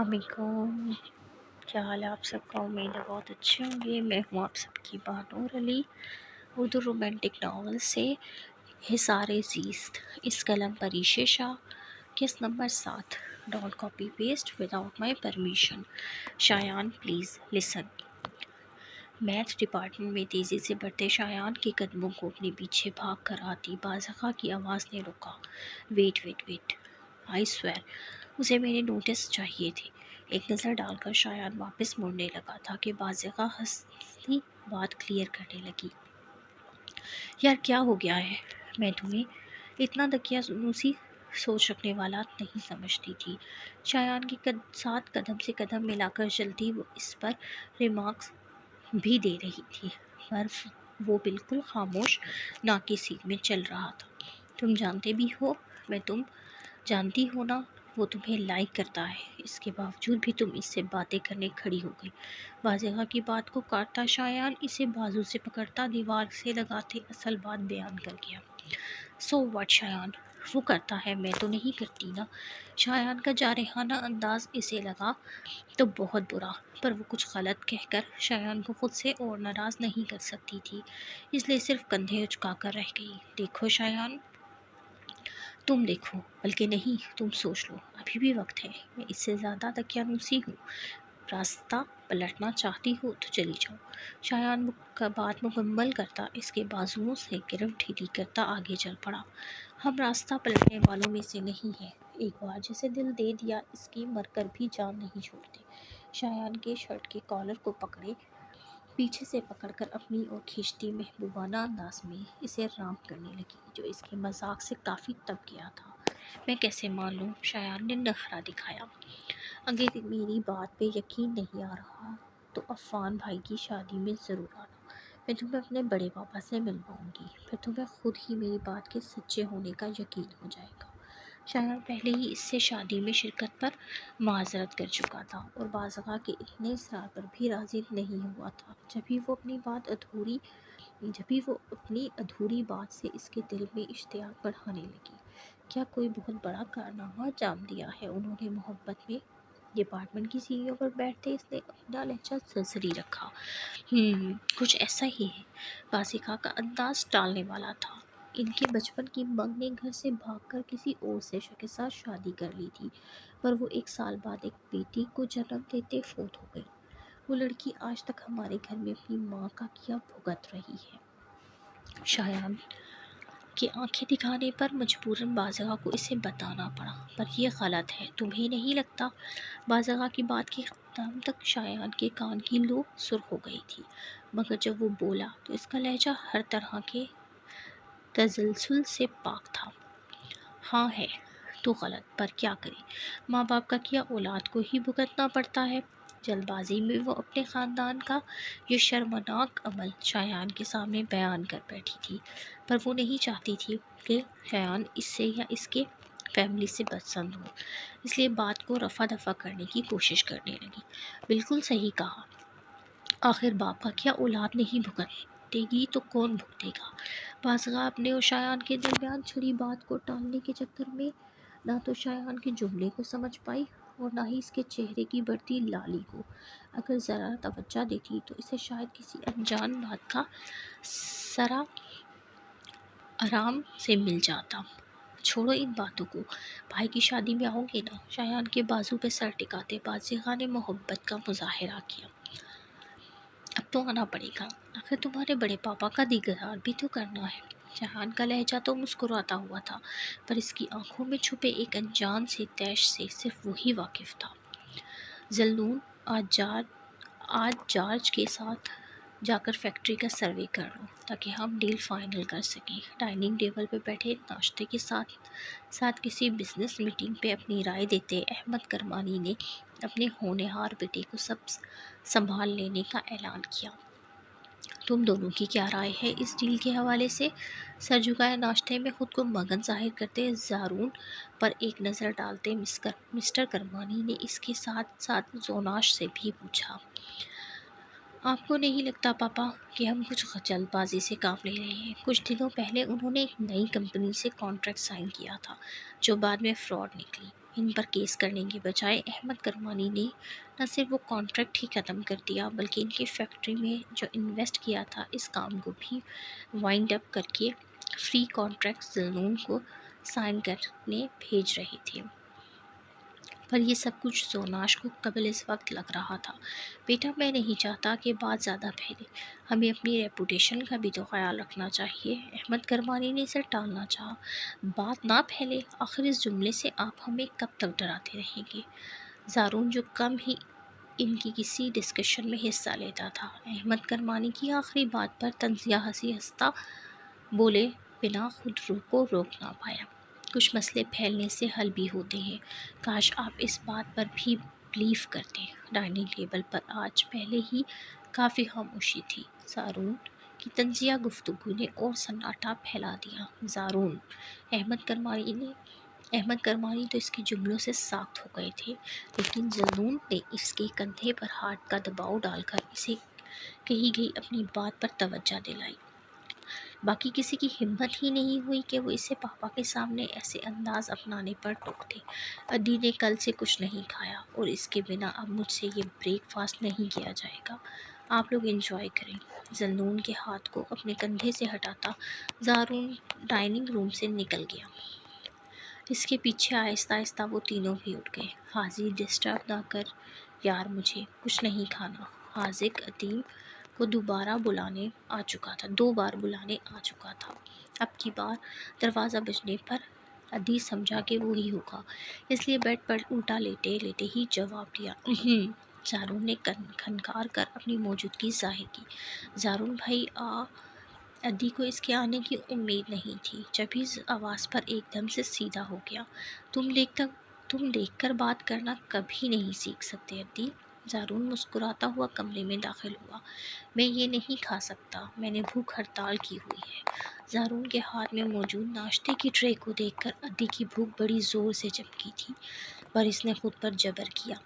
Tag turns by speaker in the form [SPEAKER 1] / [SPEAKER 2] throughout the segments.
[SPEAKER 1] السلام علیکم، کیا حال ہے آپ سب کا؟ امید ہے بہت اچھے ہوں گے۔ میں ہوں آپ سب کی بانور علی، اردو رومانٹک ناول سے حصار زیست، اس قلم پر عیشے شاہ، کس number 7۔ Don't copy paste without my permission. Shayan please listen. Math department میں تیزی سے بڑھتے شایان کے قدموں کو اپنے پیچھے بھاگ کر آتی بازخا کی آواز نے روکا۔ ویٹ آئی سویر اسے میرے نوٹس چاہیے تھے۔ ایک نظر ڈال کر شایان واپس مڑنے لگا تھا کہ بازخا ہنسی بات کلیئر کرنے لگی۔ یار کیا ہو گیا ہے؟ میں تمہیں اتنا دقیانوسی سوچ رکھنے والا نہیں سمجھتی تھی۔ شایان کے ساتھ قدم سے قدم ملا کر چلتی وہ اس پر ریمارکس بھی دے رہی تھی، پر وہ بالکل خاموش نا کی سیٹ میں چل رہا تھا۔ تم جانتے بھی ہو، تم جانتی ہو نا وہ تمہیں لائک کرتا ہے، اس کے باوجود بھی تم اس سے باتیں کرنے کھڑی ہو گئی۔ بازخا کی بات کو کاٹتا شایان اسے بازو سے پکڑتا دیوار سے لگاتے اصل بات بیان کر گیا۔ سو واٹ شایان، وہ کرتا ہے میں تو نہیں کرتی نا۔ شایان کا جارحانہ انداز اسے لگا تو بہت برا، پر وہ کچھ غلط کہہ کر شایان کو خود سے اور ناراض نہیں کر سکتی تھی، اس لیے صرف کندھے اچکا کر رہ گئی۔ دیکھو شایان، تم دیکھو، بلکہ نہیں تم سوچ لو، ابھی بھی وقت ہے۔ میں اس سے زیادہ دقیانوسی ہوں۔ راستہ پلٹنا چاہتی ہو تو چلی جاؤ۔ شایان کا بات مکمل کرتا اس کے بازوؤں سے گرفت ڈھیلی کرتا آگے چل پڑا۔ ہم راستہ پلٹنے والوں میں سے نہیں ہیں، ایک بار جسے دل دے دیا اس کی مر کر بھی جان نہیں چھوڑتے۔ شایان کے شرٹ کے کالر کو پکڑے پیچھے سے پکڑ کر اپنی اور کھینچتی محبوبانہ انداز میں اسے رام کرنے لگی، جو اس کے مذاق سے کافی تپ گیا تھا۔ میں کیسے مان لوں؟ شایان نے نخرہ دکھایا۔ اگر میری بات پہ یقین نہیں آ رہا تو عفان بھائی کی شادی میں ضرور آنا، میں تمہیں اپنے بڑے پاپا سے ملواؤں گی، پھر تمہیں خود ہی میری بات کے سچے ہونے کا یقین ہو جائے گا۔ شایان پہلے ہی اس سے شادی میں شرکت پر معذرت کر چکا تھا اور بازخا کے اتنے اصرار پر بھی راضی نہیں ہوا تھا۔ جب بھی وہ اپنی ادھوری بات سے اس کے دل میں اشتیاق بڑھانے لگی۔ کیا کوئی بہت بڑا کارنامہ انجام دیا ہے انہوں نے محبت میں؟ ڈپارٹمنٹ کی سیڑھیوں پر بیٹھتے اس نے اپنا لہجہ سرسری رکھا۔ کچھ ایسا ہی ہے۔ بازخا کا انداز ٹالنے والا تھا۔ ان کے بچپن کی منگ نے گھر سے بھاگ کر کسی اور سے کے ساتھ شادی کر لی تھی، پر وہ 1 سال بعد ایک بیٹی کو جنم دیتے فوت ہو گئی۔ وہ لڑکی آج تک ہمارے گھر میں اپنی ماں کا کیا بھگت رہی ہے۔ شایان کے آنکھیں دکھانے پر مجبوراً بازخا کو اسے بتانا پڑا، پر یہ غلط ہے، تمہیں نہیں لگتا؟ بازخا کی بات کے اختتام تک شایان کے کان کی لو سرخ ہو گئی تھی، مگر جب وہ بولا تو اس کا لہجہ ہر طرح کے تسلسل سے پاک تھا۔ ہاں ہے تو غلط، پر کیا کرے، ماں باپ کا کیا اولاد کو ہی بھگتنا پڑتا ہے۔ جلد بازی میں وہ اپنے خاندان کا یہ شرمناک عمل شایان کے سامنے بیان کر بیٹھی تھی، پر وہ نہیں چاہتی تھی کہ شایان اس سے یا اس کے فیملی سے بدسلوک ہو، اس لیے بات کو رفع دفع کرنے کی کوشش کرنے لگی۔ بالکل صحیح کہا، آخر باپ کا کیا اولاد نہیں بھگتے گی تو کون بھگتے گا؟ بازخا اپنے اور شایان کے درمیان چھڑی بات کو ٹالنے کے چکر میں نہ تو شایان کے جملے کو سمجھ پائی اور نہ ہی اس کے چہرے کی بڑھتی لالی کو۔ اگر ذرا توجہ دیتی تو اسے شاید کسی انجان بات کا سرا آرام سے مل جاتا۔ چھوڑو ان باتوں کو، بھائی کی شادی میں آؤ گے نا؟ شایان کے بازو پہ سر ٹکاتے بازخا نے محبت کا مظاہرہ کیا۔ اب تو آنا پڑے گا، آخر تمہارے بڑے پاپا کا دیدار بھی تو کرنا ہے۔ شایان کا لہجہ تو مسکراتا ہوا تھا، پر اس کی آنکھوں میں چھپے ایک انجان سے تیش سے صرف وہی واقف تھا۔ ذلنون، آج جارج کے ساتھ جا کر فیکٹری کا سروے کر لو تاکہ ہم ڈیل فائنل کر سکیں۔ ڈائننگ ٹیبل پہ بیٹھے ناشتے کے ساتھ کسی بزنس میٹنگ پہ اپنی رائے دیتے احمد کرمانی نے اپنے ہونہار بیٹے کو سب سنبھال لینے کا اعلان کیا۔ تم دونوں کی کیا رائے ہے اس ڈیل کے حوالے سے؟ سر جھکائے ناشتے میں خود کو مگن ظاہر کرتے زارون پر ایک نظر ڈالتے مسٹر کرمانی نے اس کے ساتھ ساتھ زوناش سے بھی پوچھا۔ آپ کو نہیں لگتا پاپا کہ ہم کچھ جلد بازی سے کام لے رہے ہیں؟ کچھ دنوں پہلے انہوں نے ایک نئی کمپنی سے کانٹریکٹ سائن کیا تھا جو بعد میں فراڈ نکلی۔ ان پر کیس کرنے کے بجائے احمد کرمانی نے نہ صرف وہ کانٹریکٹ ہی ختم کر دیا بلکہ ان کی فیکٹری میں جو انویسٹ کیا تھا اس کام کو بھی وائنڈ اپ کر کے فری کانٹریکٹ زلنون کو سائن کرنے بھیج رہے تھے۔ پر یہ سب کچھ زوناش کو قبل اس وقت لگ رہا تھا۔ بیٹا، میں نہیں چاہتا کہ بات زیادہ پھیلے، ہمیں اپنی ریپوٹیشن کا بھی تو خیال رکھنا چاہیے۔ احمد کرمانی نے اسے ٹالنا چاہا۔ بات نہ پھیلے، آخر اس جملے سے آپ ہمیں کب تک ڈراتے رہیں گے؟ زارون جو کم ہی ان کی کسی ڈسکشن میں حصہ لیتا تھا، احمد کرمانی کی آخری بات پر طنزیہ ہنسی ہنستا بولے بنا خود کو روک نہ پایا۔ کچھ مسئلے پھیلنے سے حل بھی ہوتے ہیں، کاش آپ اس بات پر بھی بلیف کرتے۔ ڈائننگ ٹیبل پر آج پہلے ہی کافی خاموشی تھی۔ زارون کی طنزیہ گفتگو نے اور سناٹا پھیلا دیا۔ زارون، احمد کرمانی تو اس کے جملوں سے ساخت ہو گئے تھے، لیکن زلنون نے اس کے کندھے پر ہاتھ کا دباؤ ڈال کر اسے کہی گئی اپنی بات پر توجہ دلائی۔ باقی کسی کی ہمت ہی نہیں ہوئی کہ وہ اسے پاپا کے سامنے ایسے انداز اپنانے پر ٹوکتے۔ ادی نے کل سے کچھ نہیں کھایا اور اس کے بنا اب مجھ سے یہ بریک فاسٹ نہیں کیا جائے گا، آپ لوگ انجوائے کریں۔ زلنون کے ہاتھ کو اپنے کندھے سے ہٹاتا زارون ڈائننگ روم سے نکل گیا۔ اس کے پیچھے آہستہ آہستہ وہ تینوں بھی اٹھ گئے۔ حاضی، ڈسٹرب نہ کر یار، مجھے کچھ نہیں کھانا۔ حاذق ادیم کو 2 بار بلانے آ چکا تھا۔ اب کی بار دروازہ بجنے پر ادی سمجھا کہ وہی ہوگا، اس لیے بیڈ پر الٹا لیٹے لیٹے ہی جواب دیا زارون نے کھنکار کر اپنی موجودگی ظاہر کی۔ زارون بھائی ادی کو اس کے آنے کی امید نہیں تھی، جب اس آواز پر ایک دم سے سیدھا ہو گیا۔ تم دیکھ کر بات کرنا کبھی نہیں سیکھ سکتے ادی۔ زارون مسکراتا ہوا کمرے میں داخل ہوا۔ میں یہ نہیں کھا سکتا، میں نے بھوک ہڑتال کی ہوئی ہے۔ زارون کے ہاتھ میں موجود ناشتے کی ٹرے کو دیکھ کر ادی کی بھوک بڑی زور سے چمکی تھی، پر اس نے خود پر جبر کیا۔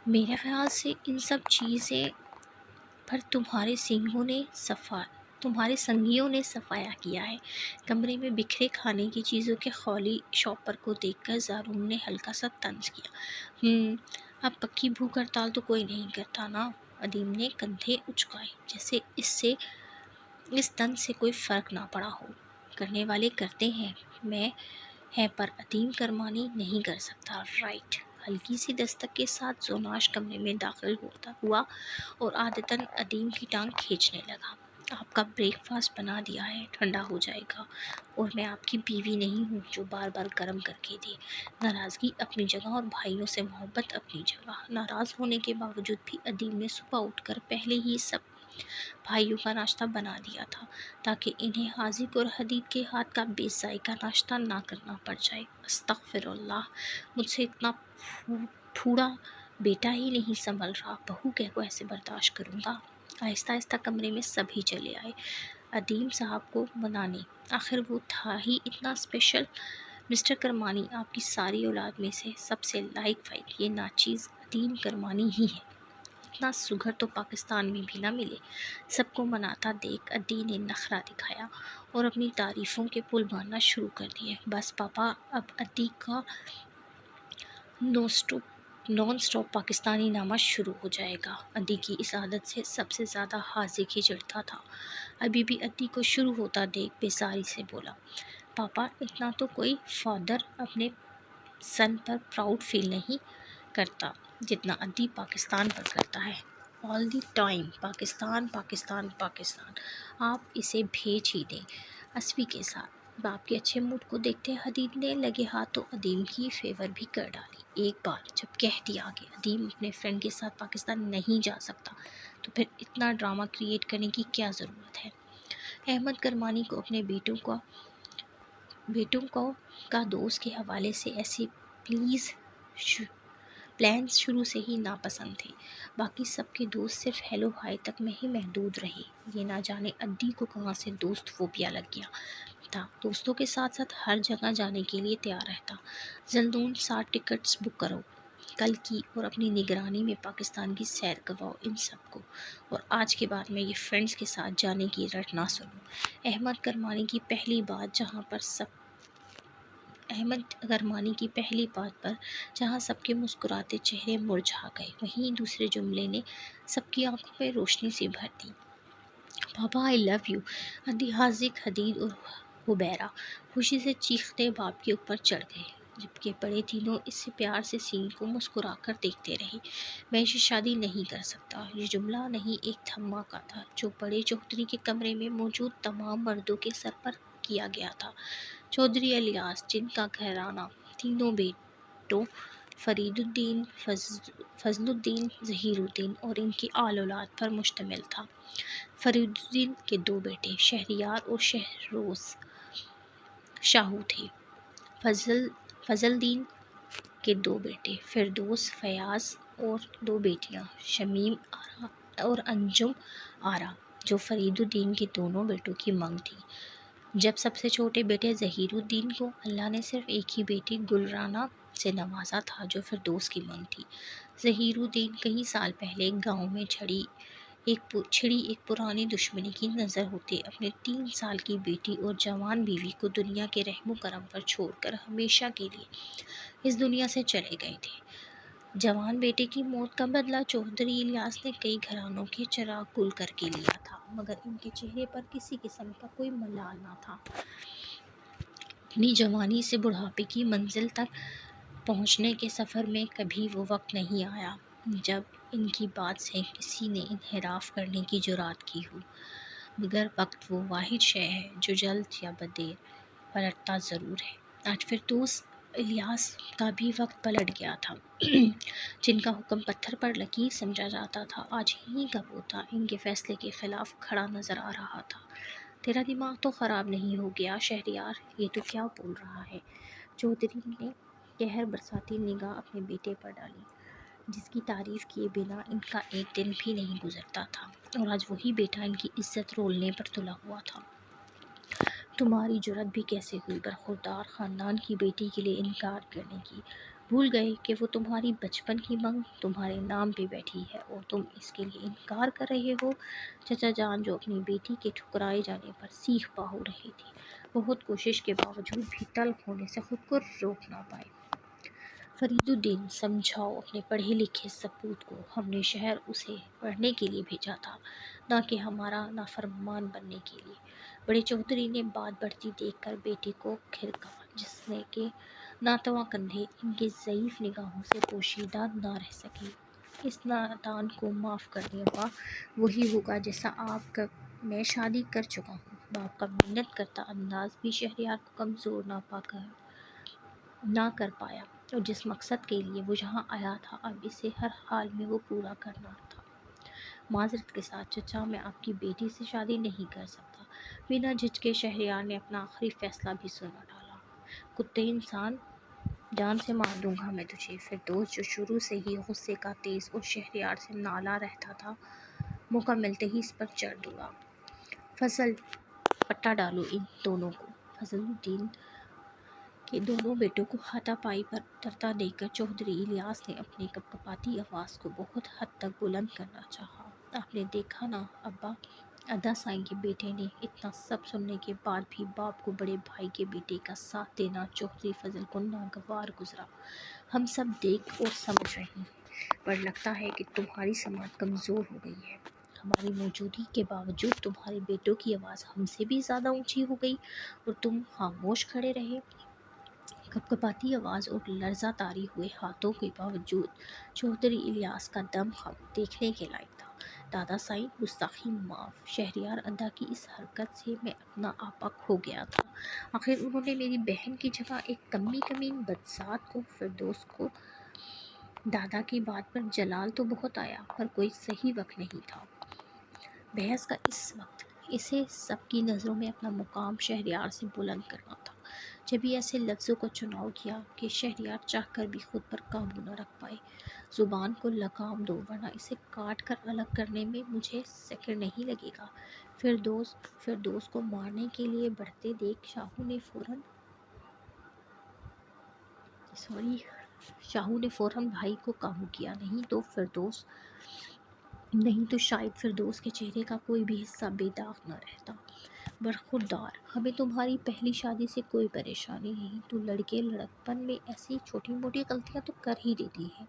[SPEAKER 1] میرے خیال سے ان سب چیزیں پر تمہارے سنگیوں نے صفایا کیا ہے۔ کمرے میں بکھرے کھانے کی چیزوں کے خالی شاپر کو دیکھ کر زارون نے ہلکا سا طنز کیا۔ اب پکی بھوک ہڑتال تو کوئی نہیں کرتا نا؟ ادیم نے کندھے اچکائے، جیسے اس طنز سے کوئی فرق نہ پڑا ہو۔ کرنے والے کرتے ہیں پر ادیم کرمانی نہیں کر سکتا، رائٹ؟ ہلکی سی دستک کے ساتھ زوناش کمرے میں داخل ہوا اور عادتاً ادیم کی ٹانگ کھینچنے لگا۔ آپ کا بریک فاسٹ بنا دیا ہے، ٹھنڈا ہو جائے گا، اور میں آپ کی بیوی نہیں ہوں جو بار بار گرم کر کے دے۔ ناراضگی اپنی جگہ اور بھائیوں سے محبت اپنی جگہ۔ ناراض ہونے کے باوجود بھی ادیم نے صبح اٹھ کر پہلے ہی سب بھائیوں کا ناشتہ بنا دیا تھا، تاکہ انہیں حاذق اور حدید کے ہاتھ کا بے ذائقہ ناشتہ نہ کرنا پڑ جائے۔ استغفر اللہ، مجھ سے اتنا پھوڑا بیٹا ہی نہیں سنبھل رہا، بہو کہہ کو ایسے برداشت کروں گا؟ آہستہ آہستہ کمرے میں سبھی چلے آئے ادیم صاحب کو منانے۔ آخر وہ تھا ہی اتنا اسپیشل۔ مسٹر کرمانی، آپ کی ساری اولاد میں سے سب سے لائق فائق یہ ناچیز ادیم کرمانی ہی ہے۔ اتنا سگھر تو پاکستان میں بھی نہ ملے۔ سب کو مناتا دیکھ ادی نے نخرہ دکھایا اور اپنی تعریفوں کے پل باندھنا شروع کر دیے۔ بس پاپا، اب ادی کا نان سٹاپ پاکستانی نامہ شروع ہو جائے گا۔ ادی کی اس عادت سے سب سے زیادہ حاذق ہی چڑھتا تھا۔ ابھی بھی ادی کو شروع ہوتا دیکھ بیزاری سے بولا، پاپا، اتنا تو کوئی فادر اپنے سن پر پراؤڈ فیل نہیں کرتا جتنا ادی پاکستان پر کرتا ہے۔ آل دی ٹائم پاکستان پاکستان پاکستان۔ آپ اسے بھیج ہی دیں اسوی کے ساتھ۔ باپ کے اچھے موڈ کو دیکھتے حدید نے لگے ہاتھوں ادیم کی فیور بھی کر ڈالی۔ ایک بار جب کہہ دیا کہ ادیم اپنے فرینڈ کے ساتھ پاکستان نہیں جا سکتا تو پھر اتنا ڈرامہ کریٹ کرنے کی کیا ضرورت ہے؟ احمد کرمانی کو اپنے بیٹوں کا دوست کے حوالے سے ایسے پلانز شروع سے ہی ناپسند تھے۔ باقی سب کے دوست صرف ہیلو ہائی تک میں ہی محدود رہے۔ یہ نہ جانے ادی کو کہاں سے دوست فوبیا لگ گیا تھا، دوستوں کے ساتھ ساتھ ہر جگہ جانے کے لیے تیار رہتا۔ زلنون 60 ٹکٹس بک کرو کل کی اور اپنی نگرانی میں پاکستان کی سیر کرواؤ ان سب کو، اور آج کے بعد میں یہ فرینڈز کے ساتھ جانے کی رٹ نہ سنوں۔ احمد کرمانی کی پہلی بات، جہاں پر سب احمد گرمانی کی پہلی بات پر جہاں سب کے مسکراتے چہرے مرجھا گئے، وہیں دوسرے جملے نے سب کی آنکھوں میں روشنی سی بھر دی۔ پاپا آئی لو یو۔ ادی حاذق، حدید اور حبیرہ خوشی سے چیختے باپ کے اوپر چڑھ گئے، جبکہ بڑے تینوں اس سے پیار سے سین کو مسکرا کر دیکھتے رہے۔ میں اسے شادی نہیں کر سکتا، یہ جملہ نہیں ایک دھماکہ تھا جو بڑے چودھری کے کمرے میں موجود تمام مردوں کے سر پر کیا گیا تھا۔ چودھری الیاس، جن کا گھرانہ تینوں بیٹوں فرید الدین، فضل الدین، ظہیر الدین اور ان کی آل اولاد پر مشتمل تھا۔ فرید الدین کے دو بیٹے شہریار اور شہروز شاہو تھے۔ فضل الدین کے دو بیٹے فردوس، فیاض اور دو بیٹیاں شمیم آرا اور انجم آرا، جو فرید الدین کے دونوں بیٹوں کی منگ تھی۔ جب سب سے چھوٹے بیٹے ظہیر الدین کو اللہ نے صرف ایک ہی بیٹی گل رانہ سے نوازا تھا جو فردوس کی منگ تھی۔ ظہیر الدین کئی سال پہلے گاؤں میں چھڑی ایک پرانی دشمنی کی نظر ہوتے اپنے 3 سال کی بیٹی اور جوان بیوی کو دنیا کے رحم و کرم پر چھوڑ کر ہمیشہ کے لیے اس دنیا سے چلے گئے تھے۔ جوان بیٹے کی موت کا بدلہ چودھری الیاس نے کئی گھرانوں کے چراغ گل کر کے لیا تھا، مگر ان کے چہرے پر کسی قسم کا کوئی ملال نہ تھا۔ اپنی جوانی سے بڑھاپے کی منزل تک پہنچنے کے سفر میں کبھی وہ وقت نہیں آیا جب ان کی بات سے کسی نے انحراف کرنے کی جرات کی ہو، مگر وقت وہ واحد شے ہے جو جلد یا بدیر پلٹتا ضرور ہے۔ آج فردوس الیاس کا بھی وقت پلٹ گیا تھا۔ جن کا حکم پتھر پر لکیر سمجھا جاتا تھا، آج ہی کا وہ تھا ان کے فیصلے کے خلاف کھڑا نظر آ رہا تھا۔ تیرا دماغ تو خراب نہیں ہو گیا شہریار، یہ تو کیا بول رہا ہے؟ چودھری نے قہر برساتی نگاہ اپنے بیٹے پر ڈالی، جس کی تعریف کیے بنا ان کا ایک دن بھی نہیں گزرتا تھا، اور آج وہی بیٹا ان کی عزت رولنے پر تلا ہوا تھا۔ تمہاری جرأت بھی کیسے ہوئی برخوردار خاندان کی بیٹی کے لیے انکار کرنے کی؟ بھول گئے کہ وہ تمہاری بچپن کی منگ تمہارے نام پہ بیٹھی ہے اور تم اس کے لیے انکار کر رہے ہو؟ چچا جان، جو اپنی بیٹی کے ٹھکرائے جانے پر سیخ پا ہو رہے تھے، بہت کوشش کے باوجود بھی تلخ ہونے سے خود کو روک نہ پائے۔ فرید الدین، سمجھاؤ اپنے پڑھے لکھے سپوت کو، ہم نے شہر اسے پڑھنے کے لیے بھیجا تھا، نہ کہ ہمارا نافرمان بننے کے لیے۔ بڑے چودھری نے بات بڑھتی دیکھ کر بیٹے کو کھرکا، جس نے کہ ناتواں کندھے ان کے ضعیف نگاہوں سے پوشیدہ نہ رہ سکے۔ اس نادان کو معاف کرنے والا وہی ہوگا جیسا آپ کا میں شادی کر چکا ہوں۔ باپ کا محنت کرتا انداز بھی شہریار کو کمزور نہ کر پایا، اور جس مقصد کے لیے وہ یہاں آیا تھا اب اسے ہر حال میں وہ پورا کرنا تھا۔ معذرت کے ساتھ چچا، میں آپ کی بیٹی سے شادی نہیں کر سکتا۔ بنا جھجکے شہریار نے اپنا آخری فیصلہ بھی سنا ڈالا۔ کتے انسان، جان سے مار دوں گا میں تجھے۔ فردوس، جو شروع سے ہی غصے کا تیز اور شہریار سے نالاں رہتا تھا، موقع ملتے ہی اس پر چڑھ دوڑا۔ فضل، پٹا ڈالو ان دونوں کو۔ فضل الدین کے دونوں بیٹوں کو ہاتھا پائی پر اترتا دیکھ کر چودھری الیاس نے اپنی کپکپاتی آواز کو بہت حد تک بلند کرنا چاہا۔ آپ نے دیکھا نا ابا، ادا سائیں کے بیٹے نے اتنا سب سننے کے بعد بھی باپ کو بڑے بھائی کے بیٹے کا ساتھ دینا چودھری فضل کو ناگوار گزرا۔ ہم سب دیکھ اور سمجھ رہے ہیں، پر لگتا ہے کہ تمہاری سماعت کمزور ہو گئی ہے۔ ہماری موجودگی کے باوجود تمہارے بیٹوں کی آواز ہم سے بھی زیادہ اونچی ہو گئی اور تم خاموش کھڑے رہے۔ کپکپاتی آواز اور لرزہ طاری ہوئے ہاتھوں کے باوجود چودھری الیاس کا دم خم دیکھنے کے لائق تھا۔ دادا سائیں، گستاخی معاف۔ شہریار ادا کی اس حرکت سے میں اپنا آپا کھو گیا تھا۔ آخر انہوں نے میری بہن کی جگہ ایک کمین بدذات کو فردوس کو دادا کی بات پر جلال تو بہت آیا، پر کوئی صحیح وقت نہیں تھا بحث کا اس وقت۔ اسے سب کی نظروں میں اپنا مقام شہریار سے بلند کرنا تھا۔ جبھی ایسے لفظوں کا چناؤ کیا کہ شہریار چاہ کر بھی خود پر قابو نہ رکھ پائے۔ زبان کو لگام دو، ورنہ اسے کاٹ کر الگ کرنے میں مجھے سیکنڈ نہیں لگے گا۔ فردوس کو مارنے کے لیے بڑھتے دیکھ شاہو نے فوراً بھائی کو قابو کیا، نہیں تو شاید فردوس کے چہرے کا کوئی بھی حصہ بے داغ نہ رہتا۔ برخوردار، ہمیں تمہاری پہلی شادی سے کوئی پریشانی نہیں، تو لڑکے لڑکپن میں ایسی چھوٹی موٹی غلطیاں تو کر ہی دیتی ہیں،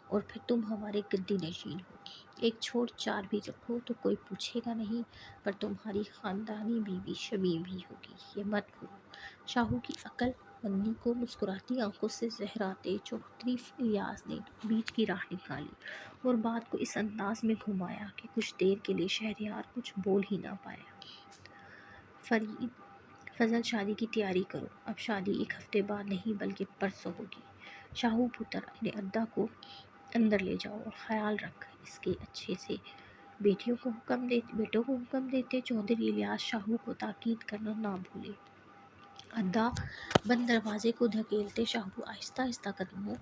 [SPEAKER 1] اور پھر تم ہمارے گدی نشین ہو، ایک چھوڑ چار بھی رکھو تو کوئی پوچھے گا نہیں، پر تمہاری خاندانی بیوی شمیم ہی ہوگی، یہ مت بھولو۔ شاہو کی عقل مندی کو مسکراتی آنکھوں سے زہراتے چوہدری الیاس نے بیچ کی راہ نکالی اور بات کو اس انداز میں گھمایا کہ کچھ دیر کے لیے شہریار کچھ بول ہی نہ پایا۔ فرید، فضل شادی کی تیاری کرو، اب شادی ایک ہفتے بعد نہیں بلکہ پرسوں ہوگی۔ شاہو پتر، اپنے ادا کو اندر لے جاؤ اور خیال رکھ اس کے اچھے سے۔ بیٹوں کو حکم دیتے چودھری الیاس شاہو کو تاکید کرنا نہ بھولے۔ ادا بند دروازے کو دھکیلتے شاہو آہستہ آہستہ قدموں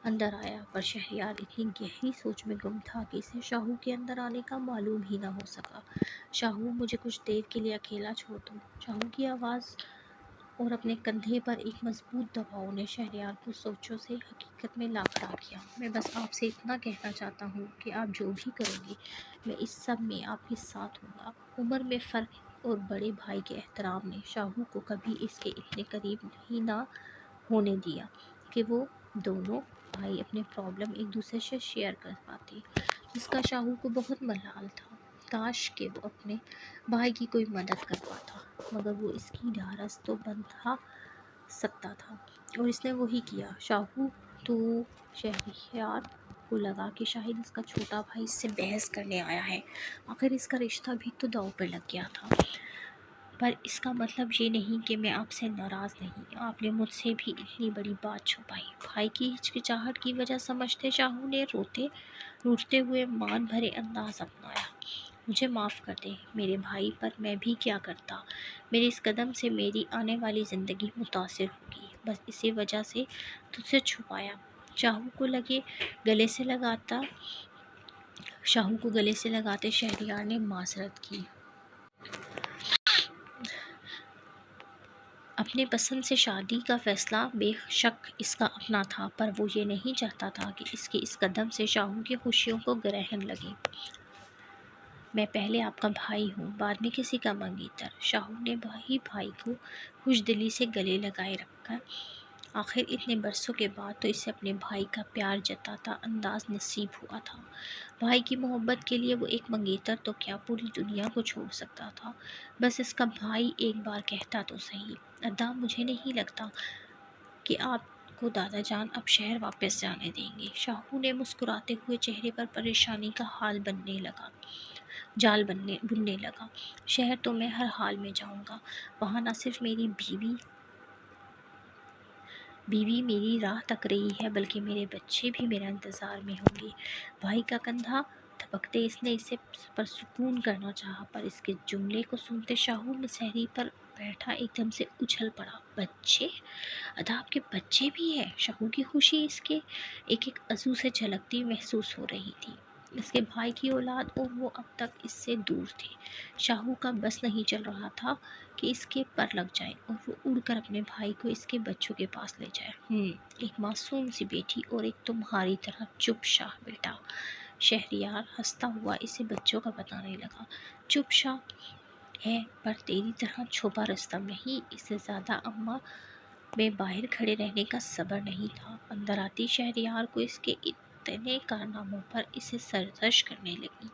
[SPEAKER 1] اندر آیا، پر شہریار اتنی گہری سوچ میں گم تھا کہ اسے شاہو کے اندر آنے کا معلوم ہی نہ ہو سکا۔ شاہو، مجھے کچھ دیر کے لیے اکیلا چھوڑ دو۔ شاہو کی آواز اور اپنے کندھے پر ایک مضبوط دباؤ نے شہریار کو سوچوں سے حقیقت میں لا کھڑا کیا۔ میں بس آپ سے اتنا کہنا چاہتا ہوں کہ آپ جو بھی کرو گے، میں اس سب میں آپ کے ساتھ ہوں گا۔ عمر میں فرق اور بڑے بھائی کے احترام نے شاہو کو کبھی اس کے اتنے قریب نہیں نہ ہونے دیا کہ وہ دونوں بھائی اپنے پرابلم ایک دوسرے سے شیئر کر پاتے، جس کا شاہو کو بہت ملال تھا۔ کاش کہ وہ اپنے بھائی کی کوئی مدد کر پاتا، مگر وہ اس کی ڈھارس تو بندھا سکتا تھا، اور اس نے وہی کیا۔ شاہو تو شہریار کو لگا کہ شاید اس کا چھوٹا بھائی اس سے بحث کرنے آیا ہے، آخر اس کا رشتہ بھی تو داؤ پہ لگ گیا تھا۔ پر اس کا مطلب یہ نہیں کہ میں آپ سے ناراض نہیں، آپ نے مجھ سے بھی اتنی بڑی بات چھپائی۔ بھائی کی ہچکچاہٹ کی وجہ سمجھتے شاہو نے روٹتے ہوئے مان بھرے انداز اپنایا۔ مجھے معاف کر دیں، میرے بھائی، پر میں بھی کیا کرتا، میرے اس قدم سے میری آنے والی زندگی متاثر ہوگی، بس اسی وجہ سے تجھ سے چھپایا۔ شاہو کو گلے سے لگاتے شہریار نے معذرت کی۔ اپنے پسند سے شادی کا فیصلہ بے شک اس کا اپنا تھا، پر وہ یہ نہیں چاہتا تھا کہ اس کے اس قدم سے شاہو کی خوشیوں کو گرہن لگے۔ میں پہلے آپ کا بھائی ہوں، بعد میں کسی کا منگیتر۔ شاہو نے بھائی کو خوش دلی سے گلے لگائے رکھا، آخر اتنے برسوں کے بعد تو اسے اپنے بھائی کا پیار جتاتا انداز نصیب ہوا تھا۔ بھائی کی محبت کے لیے وہ ایک منگیتر تو کیا پوری دنیا کو چھوڑ سکتا تھا، بس اس کا بھائی ایک بار کہتا تو صحیح۔ ادا، مجھے نہیں لگتا کہ آپ کو دادا جان اب شہر واپس جانے دیں گے۔ شاہو نے مسکراتے ہوئے چہرے پر پریشانی کا جال بننے لگا۔ شہر تو میں ہر حال میں جاؤں گا، وہاں نہ صرف میری بیوی میری راہ تک رہی ہے بلکہ میرے بچے بھی میرے انتظار میں ہوں گے۔ بھائی کا کندھا تھپکتے اس نے اسے پرسکون کرنا چاہا، پر اس کے جملے کو سنتے شاہو مسہری پر بیٹھا ایک دم سے اچھل پڑا۔ بچے؟ ادا، آپ کے بچے بھی ہیں؟ شاہو کی خوشی اس کے ایک ایک عضو سے جھلکتی محسوس ہو رہی تھی۔ اس کے بھائی کی اولاد، اور وہ اب تک اس سے دور تھے۔ شاہو کا بس نہیں چل رہا تھا کہ اس کے پر لگ جائے اور وہ اڑ کر اپنے بھائی کو اس کے بچوں کے پاس لے جائے۔ ایک معصوم سی بیٹی اور ایک تمہاری طرح چپ شاہ بیٹا۔ شہریار ہنستا ہوا اسے بچوں کا بتانے لگا۔ چپ شاہ ہے، پر تیری طرح چھپا رستم نہیں۔ اس سے زیادہ اماں میں باہر کھڑے رہنے کا صبر نہیں تھا۔ اندر آتی شہریار کو اس کے اتنے کارناموں پر اسے سرزنش کرنے لگی۔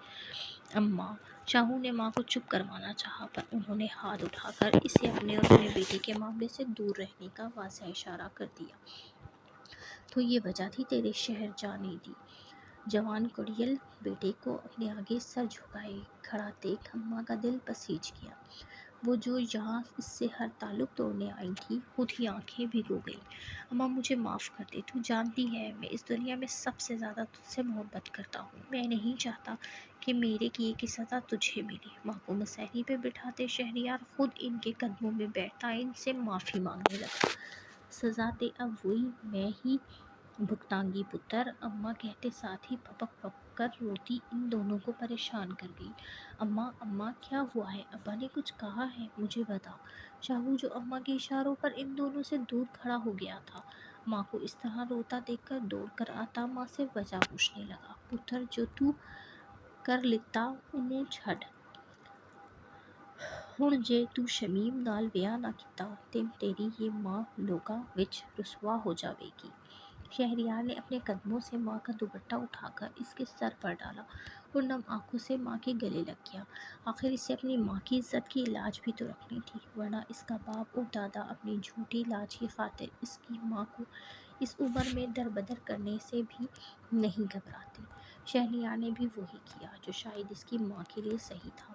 [SPEAKER 1] اماں! شاہو نے ماں کو چپ کروانا چاہا، پر انہوں نے ہاتھ اٹھا کر اسے اپنے اور اپنے بیٹے کے معاملے سے دور رہنے کا واضح اشارہ کر دیا۔ تو یہ وجہ تھی تیرے شہر جانے دی؟ جوان کڑیل بیٹے کو اپنے آگے سر جھکائے کھڑا دیکھ اماں کا دل بسیج گیا۔ وہ جو یہاں اس سے ہر تعلق توڑنے آئی تھی، خود ہی آنکھیں بھگو گئی۔ اماں، مجھے معاف کر دے، تو جانتی ہے میں اس دنیا میں سب سے زیادہ تجھ سے محبت کرتا ہوں، میں نہیں چاہتا کہ میرے کیے کی سزا تجھے ملے۔ ماں کو مسہری پہ بٹھاتے شہریار خود ان کے قدموں میں بیٹھا ان سے معافی مانگنے لگا۔ سزا اب وہی میں ہی بھگتاں گی پتر، اماں کہتے ساتھ ہی پھپک پھپک کر روتی ان دونوں کو پریشان کر گئی۔ اماں کیا ہوا ہے؟ ابا نے کچھ کہا ہے؟ مجھے بتا۔ شاہو، جو اماں کے اشاروں پر ان دونوں سے دور کھڑا ہو گیا تھا، ماں کو اس طرح روتا دیکھ کر دوڑ کر آتا ماں سے وجہ پوچھنے لگا۔ پتر، جو تو کر لیتا انوں چھڈ ہن جے تو شمیم نال بیاہ نہ کیتا تے تیری یہ ماں لوگاں وچ رسوا ہو جاوے گی۔ شہریار نے اپنے قدموں سے ماں کا دوپٹہ اٹھا کر اس کے سر پر ڈالا اور نم آنکھوں سے ماں کے گلے لگ گیا۔ آخر اسے اپنی ماں کی عزت کی لاج بھی تو رکھنی تھی، ورنہ اس کا باپ اور دادا اپنی جھوٹی لاج کی خاطر اس کی ماں کو اس عمر میں دربدر کرنے سے بھی نہیں گھبراتے۔ شہریار نے بھی وہی کیا جو شاید اس کی ماں کے لیے صحیح تھا۔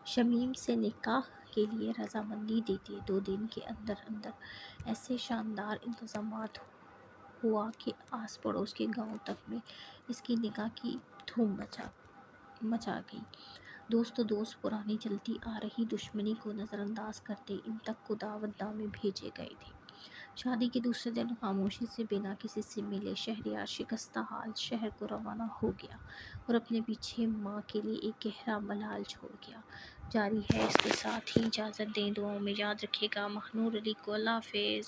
[SPEAKER 1] شمیم سے نکاح کے لیے رضامندی دیتے 2 دن کے اندر اندر ایسے شاندار انتظامات ہوا کہ آس پڑوس کے گاؤں تک میں اس کی نکاح کی دھوم مچا گئی۔ دوست پرانی چلتی آ رہی دشمنی کو نظر انداز کرتے ان تک کو دعوت نامے بھیجے گئے تھے۔ شادی کے دوسرے دن خاموشی سے بنا کسی سے ملے شہریار شکستہ حال شہر کو روانہ ہو گیا اور اپنے پیچھے ماں کے لیے ایک گہرا ملال چھوڑ گیا۔ جاری ہے اس کے ساتھ ہی اجازت دیں، دعاؤں میں یاد رکھیے گا۔ ماہنور علی کو اللہ حافظ۔